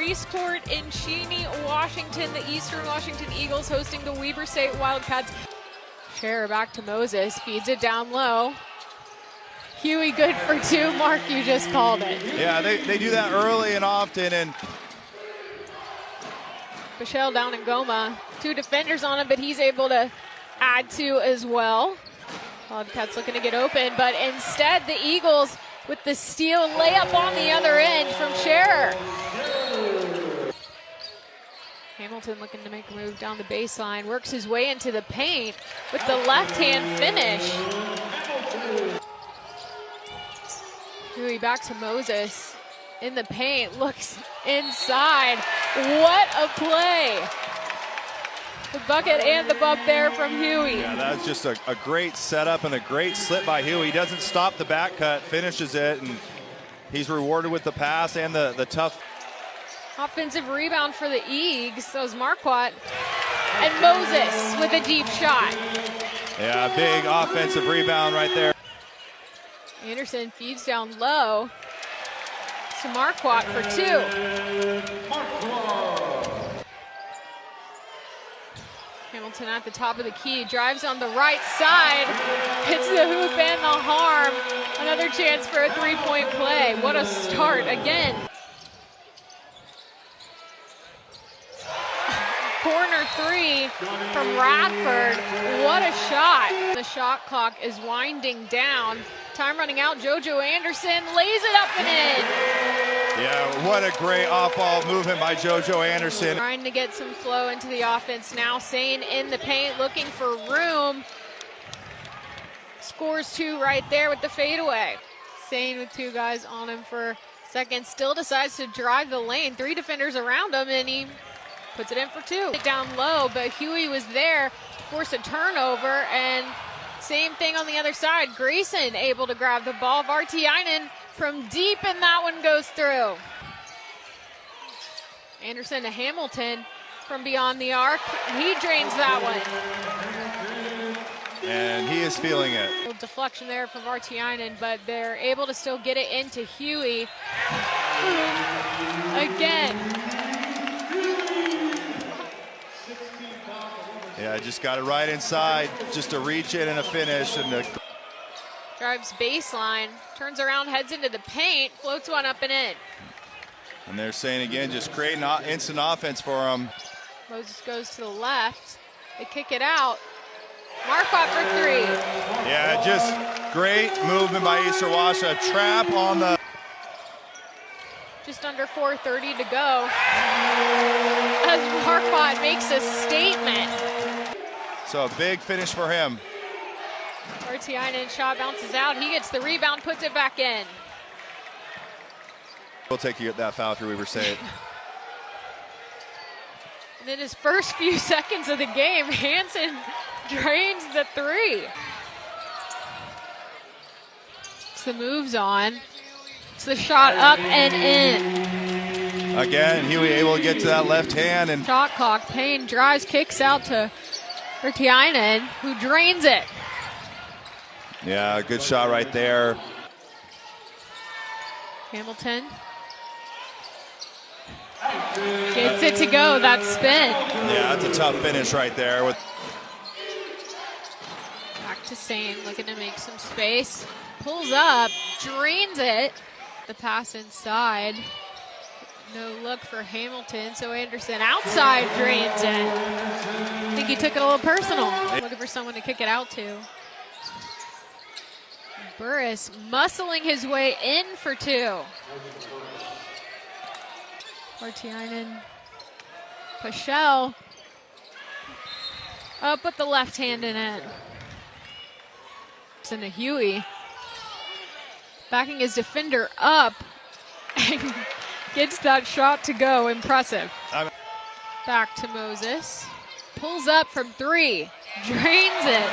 Reese Court in Cheney, Washington. The Eastern Washington Eagles hosting the Weber State Wildcats. Scherer back to Moses, feeds it down low. Huey good for two. Mark, you just called it. Yeah, they do that early and often. And Michelle down in Goma. Two defenders on him, but he's able to add two as well. Wildcats looking to get open, but instead the Eagles with the steal layup on the other end from Scherer. Hamilton looking to make a move down the baseline, works his way into the paint with the left-hand finish. Huey back to Moses in the paint, looks inside. What a play! The bucket and the bump there from Huey. Yeah, that's just a great setup and a great slip by Huey. He doesn't stop the back cut, finishes it, and he's rewarded with the pass and the tough. Offensive rebound for the Eags. That was Marquardt. And Moses with a deep shot. Yeah, big offensive rebound right there. Anderson feeds down low to Marquardt for two. Hamilton at the top of the key, drives on the right side, hits the hoop and the harm. Another chance for a three-point play. What a start again. Corner three from Radford. What a shot. The shot clock is winding down. Time running out. JoJo Anderson lays it up and in. Yeah, what a great off-ball movement by JoJo Anderson. Trying to get some flow into the offense now. Sane in the paint, looking for room. Scores two right there with the fadeaway. Sane with two guys on him for seconds. Still decides to drive the lane. Three defenders around him, and he puts it in for two. Down low, but Huey was there to force a turnover, and same thing on the other side. Grayson able to grab the ball. Vartiainen from deep, and that one goes through. Anderson to Hamilton from beyond the arc. He drains that one. And he is feeling it. A deflection there from Vartiainen, but they're able to still get it into Huey. Again. Yeah, just got it right inside, just a reach in and a finish. And drives baseline, turns around, heads into the paint, floats one up and in. And they're saying again, just creating instant offense for them. Moses goes to the left. They kick it out. Marquardt for three. Yeah, just great movement by Eastern Wash. A trap on the. Just under 4:30 to go. As Marquardt makes a statement. So a big finish for him. Vartiainen shot bounces out. He gets the rebound, puts it back in. We'll take you at that foul through Weber State. And in his first few seconds of the game, Hansen drains the three. It's the moves on. It's the shot up and in. Again, Huey able to get to that left hand. And shot clock. Payne drives, kicks out to Vartiainen, who drains it. Yeah, good shot right there. Hamilton gets it to go. That spin. Yeah, that's a tough finish right there. Back to Sane, looking to make some space. Pulls up, drains it. The pass inside. No look for Hamilton, so Anderson outside drains it. I think he took it a little personal. Looking for someone to kick it out to. Burris muscling his way in for two. Vartiainen, Paschel up with the left hand in it. It's into Huey. Backing his defender up and gets that shot to go. Impressive. Back to Moses. Pulls up from three. Drains it.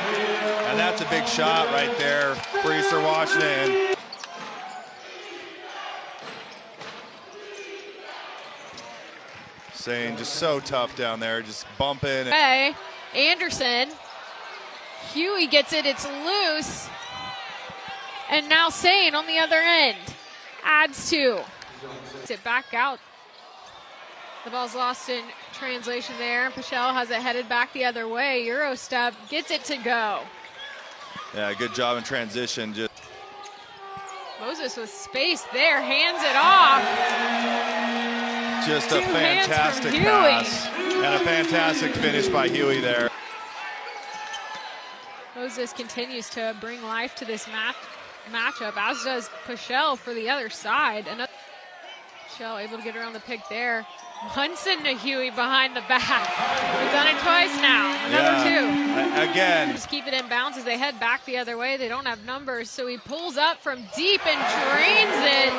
And that's a big shot right there for Eastern Washington. Saying just so tough down there, just bumping. Hey, Anderson. Huey gets it, it's loose. And now Sane on the other end. Adds two. It back out The ball's lost in translation there. Pichelle has it headed back the other way. Euro step, gets it to go. Yeah, good job in transition. Just Moses with space there, hands it off. a fantastic pass and a fantastic finish by Huey there. Moses continues to bring life to this matchup, as does Pichelle for the other side. Pichelle able to get around the pick there. Munson to Huey behind the back. We've done it twice now. Another two. Again. Just keep it in bounds as they head back the other way. They don't have numbers, so he pulls up from deep and drains it.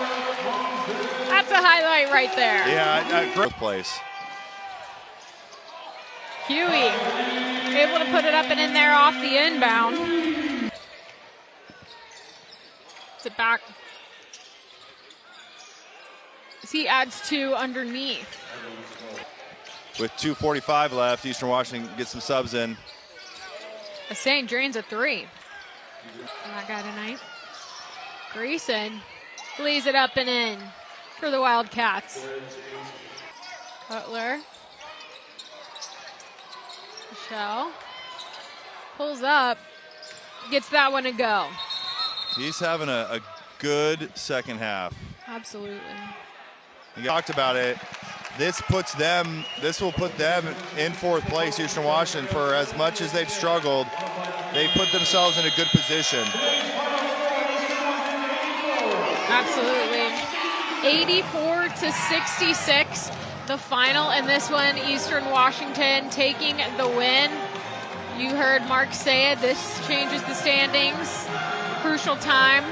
That's a highlight right there. Yeah, great place. Huey able to put it up and in there off the inbound. It's it back. As he adds two underneath. With 2:45 left, Eastern Washington gets some subs in. Hussein drains a three. That guy tonight. Greason lays it up and in for the Wildcats. Cutler. Michelle pulls up, gets that one to go. He's having a good second half. Absolutely. We talked about it. This will put them in fourth place, Eastern Washington, for as much as they've struggled. They put themselves in a good position. Absolutely. 84-66, the final, and this one, Eastern Washington taking the win. You heard Mark say it, this changes the standings. Crucial time,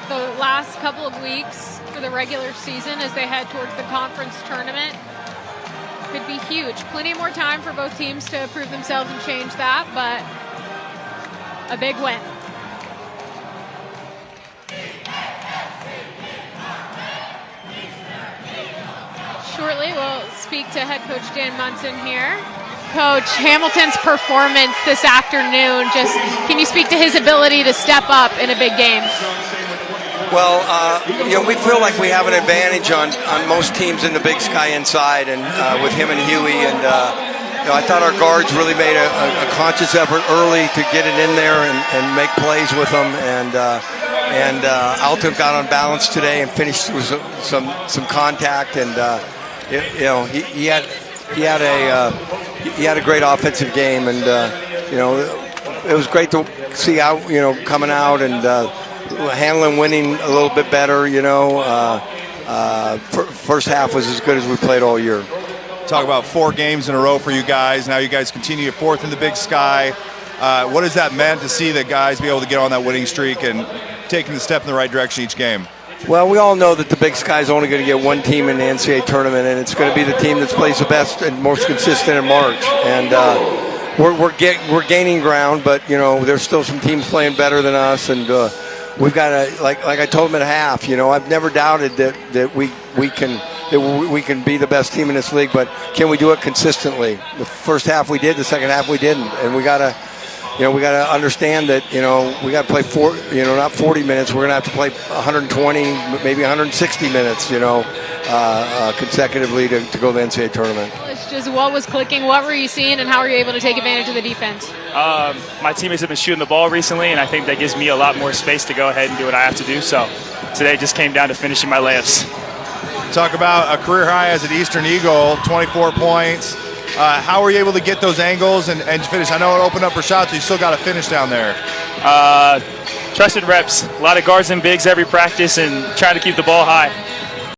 the last couple of weeks for the regular season as they head towards the conference tournament. Could be huge. Plenty more time for both teams to prove themselves and change that, but a big win. Shortly, we'll speak to head coach Dan Munson here. Coach, Hamilton's performance this afternoon, just can you speak to his ability to step up in a big game? Well, we feel like we have an advantage on most teams in the Big Sky inside, and with him and Huey, and I thought our guards really made a conscious effort early to get it in there and make plays with them, and Alton got on balance today and finished with some contact, and he had a great offensive game, and it was great to see out coming out and handling winning a little bit better. First half was as good as we played all year. Talk about 4 games in a row for you guys. Now you guys continue fourth in the Big Sky. What has that meant to see the guys be able to get on that winning streak and taking the step in the right direction each game? Well, we all know that the Big Sky is only going to get one team in the NCAA tournament, and it's going to be the team that plays the best and most consistent in March. And we're gaining ground, but there's still some teams playing better than us, and we've got to, like I told them at half. I've never doubted that we can be the best team in this league, but can we do it consistently? The first half we did, the second half we didn't, and we got to understand that we got to play not 40 minutes. We're going to have to play 120, maybe 160 minutes, consecutively to go to the NCAA tournament. It's just what was clicking, what were you seeing, and how were you able to take advantage of the defense? My teammates have been shooting the ball recently, and I think that gives me a lot more space to go ahead and do what I have to do. So today just came down to finishing my layups. Talk about a career high as an Eastern Eagle, 24 points. How were you able to get those angles and finish? I know it opened up for shots, but you still got to finish down there. Trusted reps. A lot of guards and bigs every practice and trying to keep the ball high.